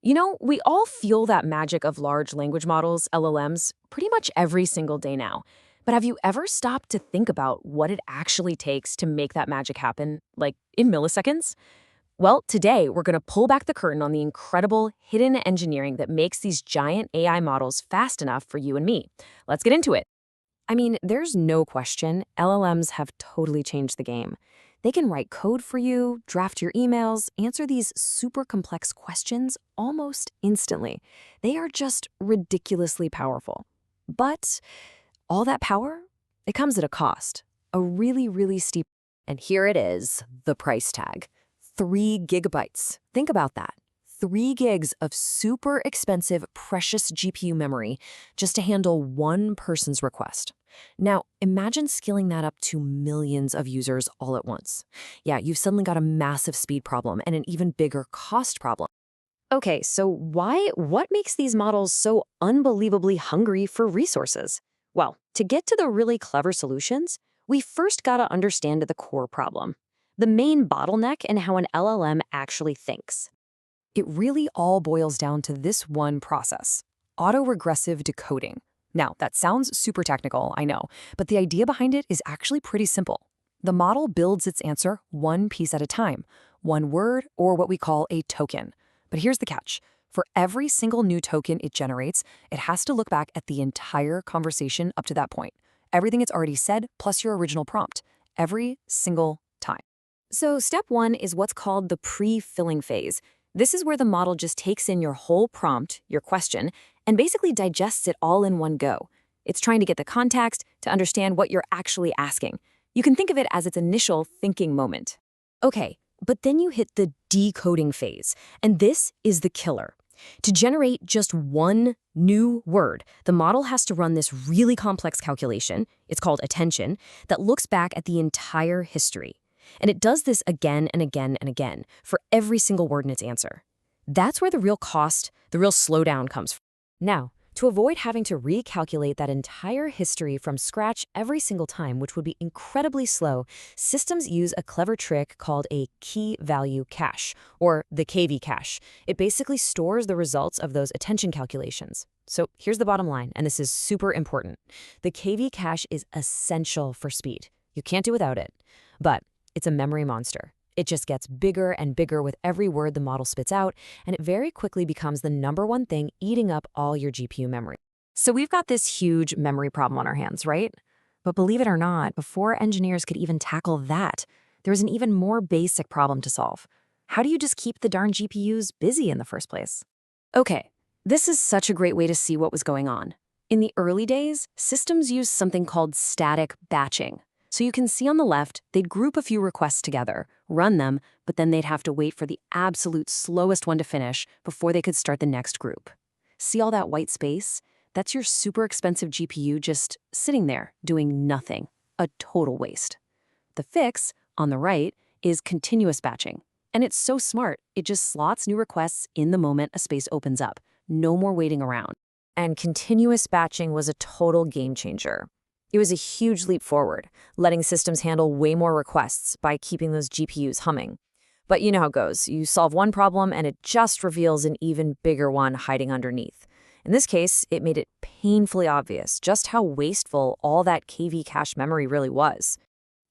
We all feel that magic of large language models, LLMs, pretty much every single day now. But have you ever stopped to think about what it actually takes to make that magic happen, like in milliseconds? Well, today we're going to pull back the curtain on the incredible hidden engineering that makes these giant AI models fast enough for you and me. Let's get into it. I mean, there's no question LLMs have totally changed the game. They can write code for you, draft your emails, answer these super complex questions almost instantly. They are just ridiculously powerful. But all that power, it comes at a cost, a really, really steep. And here it is, the price tag. 3 GB. Think about that. 3 gigs of super expensive, precious GPU memory just to handle one person's request. Now, imagine scaling that up to millions of users all at once. Yeah, you've suddenly got a massive speed problem and an even bigger cost problem. Okay, so what makes these models so unbelievably hungry for resources? Well, to get to the really clever solutions, we first gotta understand the core problem, the main bottleneck in how an LLM actually thinks. It really all boils down to this one process, autoregressive decoding. Now, that sounds super technical, I know, but the idea behind it is actually pretty simple. The model builds its answer one piece at a time, one word or what we call a token. But here's the catch. For every single new token it generates, it has to look back at the entire conversation up to that point. Everything it's already said plus your original prompt. Every single time. So step one is what's called the pre-filling phase. This is where the model just takes in your whole prompt, your question, and basically digests it all in one go. It's trying to get the context to understand what you're actually asking. You can think of it as its initial thinking moment. Okay, but then you hit the decoding phase, and this is the killer. To generate just one new word, the model has to run this really complex calculation, it's called attention, that looks back at the entire history. And it does this again and again and again for every single word in its answer. That's where the real cost, the real slowdown comes from. Now, to avoid having to recalculate that entire history from scratch every single time, which would be incredibly slow, systems use a clever trick called a key value cache, or the KV cache. It basically stores the results of those attention calculations. So here's the bottom line, and this is super important. The KV cache is essential for speed. You can't do without it. But it's a memory monster. It just gets bigger and bigger with every word the model spits out, and it very quickly becomes the #1 thing eating up all your GPU memory. So we've got this huge memory problem on our hands, right? But believe it or not, before engineers could even tackle that, there was an even more basic problem to solve. How do you just keep the darn GPUs busy in the first place? Okay, this is such a great way to see what was going on. In the early days, systems used something called static batching. So you can see on the left, they'd group a few requests together, run them, but then they'd have to wait for the absolute slowest one to finish before they could start the next group. See all that white space? That's your super expensive GPU just sitting there doing nothing, a total waste. The fix, on the right, is continuous batching. And it's so smart, it just slots new requests in the moment a space opens up. No more waiting around. And continuous batching was a total game changer. It was a huge leap forward, letting systems handle way more requests by keeping those GPUs humming. But you know how it goes. You solve one problem and it just reveals an even bigger one hiding underneath. In this case, it made it painfully obvious just how wasteful all that KV cache memory really was.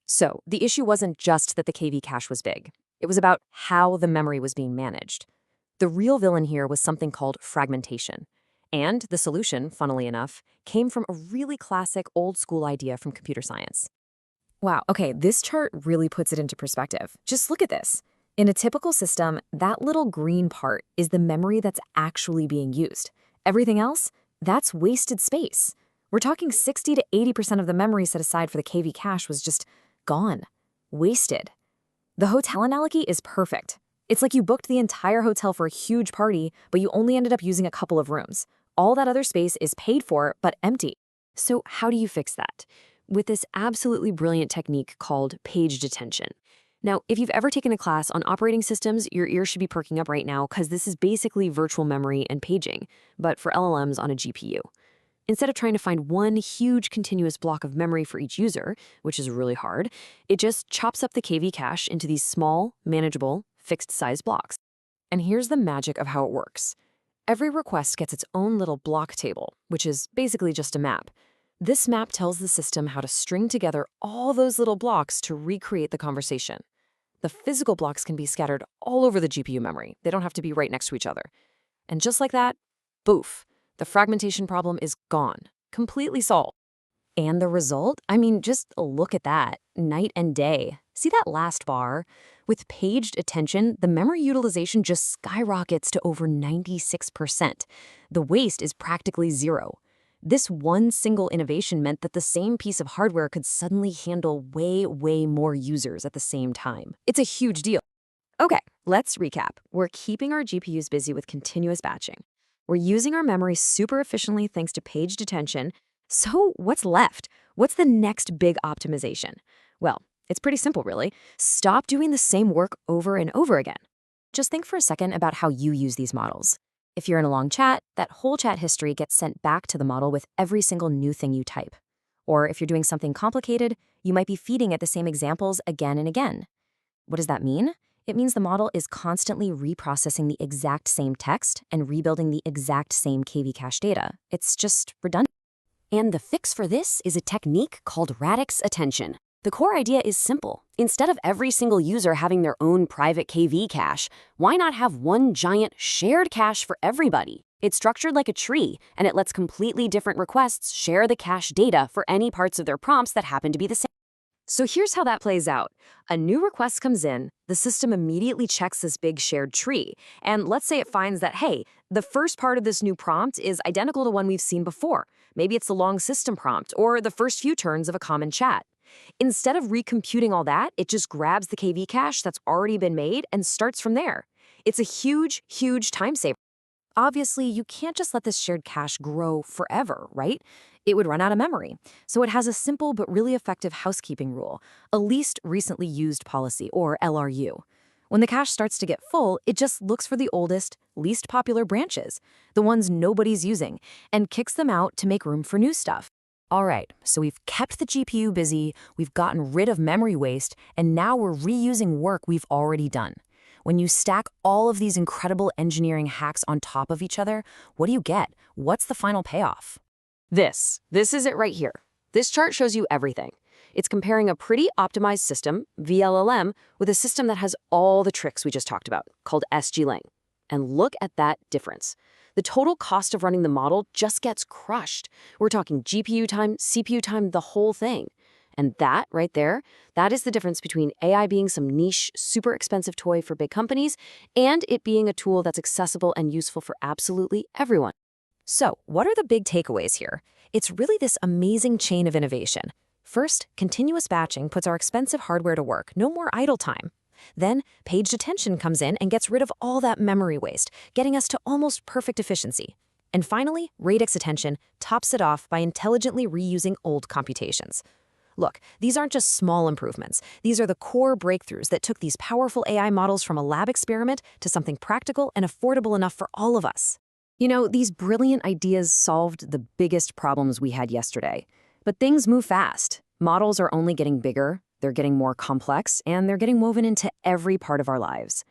So the issue wasn't just that the KV cache was big. It was about how the memory was being managed. The real villain here was something called fragmentation. And the solution, funnily enough, came from a really classic old-school idea from computer science. Wow, okay, this chart really puts it into perspective. Just look at this. In a typical system, that little green part is the memory that's actually being used. Everything else, that's wasted space. We're talking 60 to 80% of the memory set aside for the KV cache was just gone, wasted. The hotel analogy is perfect. It's like you booked the entire hotel for a huge party, but you only ended up using a couple of rooms. All that other space is paid for, but empty. So how do you fix that? With this absolutely brilliant technique called page detention. Now, if you've ever taken a class on operating systems, your ears should be perking up right now because this is basically virtual memory and paging, but for LLMs on a GPU. Instead of trying to find one huge continuous block of memory for each user, which is really hard, it just chops up the KV cache into these small, manageable, fixed-size blocks. And here's the magic of how it works. Every request gets its own little block table, which is basically just a map. This map tells the system how to string together all those little blocks to recreate the conversation. The physical blocks can be scattered all over the GPU memory. They don't have to be right next to each other. And just like that, boof, the fragmentation problem is gone, completely solved. And the result? I mean, just look at that, night and day. See that last bar? With paged attention, the memory utilization just skyrockets to over 96%. The waste is practically zero. This one single innovation meant that the same piece of hardware could suddenly handle way more users at the same time. It's a huge deal. Okay, let's recap. We're keeping our GPUs busy with continuous batching. We're using our memory super efficiently thanks to paged attention. So what's left? What's the next big optimization? Well, it's pretty simple, really. Stop doing the same work over and over again. Just think for a second about how you use these models. If you're in a long chat, that whole chat history gets sent back to the model with every single new thing you type. Or if you're doing something complicated, you might be feeding it the same examples again and again. What does that mean? It means the model is constantly reprocessing the exact same text and rebuilding the exact same KV cache data. It's just redundant. And the fix for this is a technique called radix attention. The core idea is simple. Instead of every single user having their own private KV cache, why not have one giant shared cache for everybody? It's structured like a tree, and it lets completely different requests share the cache data for any parts of their prompts that happen to be the same. So here's how that plays out. A new request comes in, the system immediately checks this big shared tree. And let's say it finds that, hey, the first part of this new prompt is identical to one we've seen before. Maybe it's the long system prompt or the first few turns of a common chat. Instead of recomputing all that, it just grabs the KV cache that's already been made and starts from there. It's a huge time saver. Obviously, you can't just let this shared cache grow forever, right? It would run out of memory. So it has a simple but really effective housekeeping rule, a least recently used policy, or LRU. When the cache starts to get full, it just looks for the oldest, least popular branches, the ones nobody's using, and kicks them out to make room for new stuff. All right, so we've kept the GPU busy, we've gotten rid of memory waste, and now we're reusing work we've already done. When you stack all of these incredible engineering hacks on top of each other, what do you get? What's the final payoff? This is it right here. This chart shows you everything. It's comparing a pretty optimized system, VLLM, with a system that has all the tricks we just talked about, called SGLang. And look at that difference. The total cost of running the model just gets crushed. We're talking GPU time, CPU time, the whole thing. And that right there, that is the difference between AI being some niche, super expensive toy for big companies and it being a tool that's accessible and useful for absolutely everyone. So, what are the big takeaways here? It's really this amazing chain of innovation. First, continuous batching puts our expensive hardware to work, no more idle time. Then, paged attention comes in and gets rid of all that memory waste, getting us to almost perfect efficiency. And finally, radix attention tops it off by intelligently reusing old computations. Look, these aren't just small improvements. These are the core breakthroughs that took these powerful AI models from a lab experiment to something practical and affordable enough for all of us. You know, these brilliant ideas solved the biggest problems we had yesterday. But things move fast. Models are only getting bigger, they're getting more complex, and they're getting woven into every part of our lives.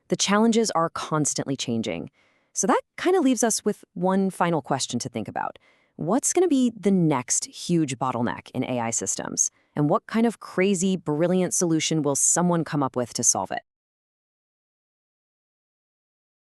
The challenges are constantly changing. So that kind of leaves us with one final question to think about. What's going to be the next huge bottleneck in AI systems? And what kind of crazy, brilliant solution will someone come up with to solve it?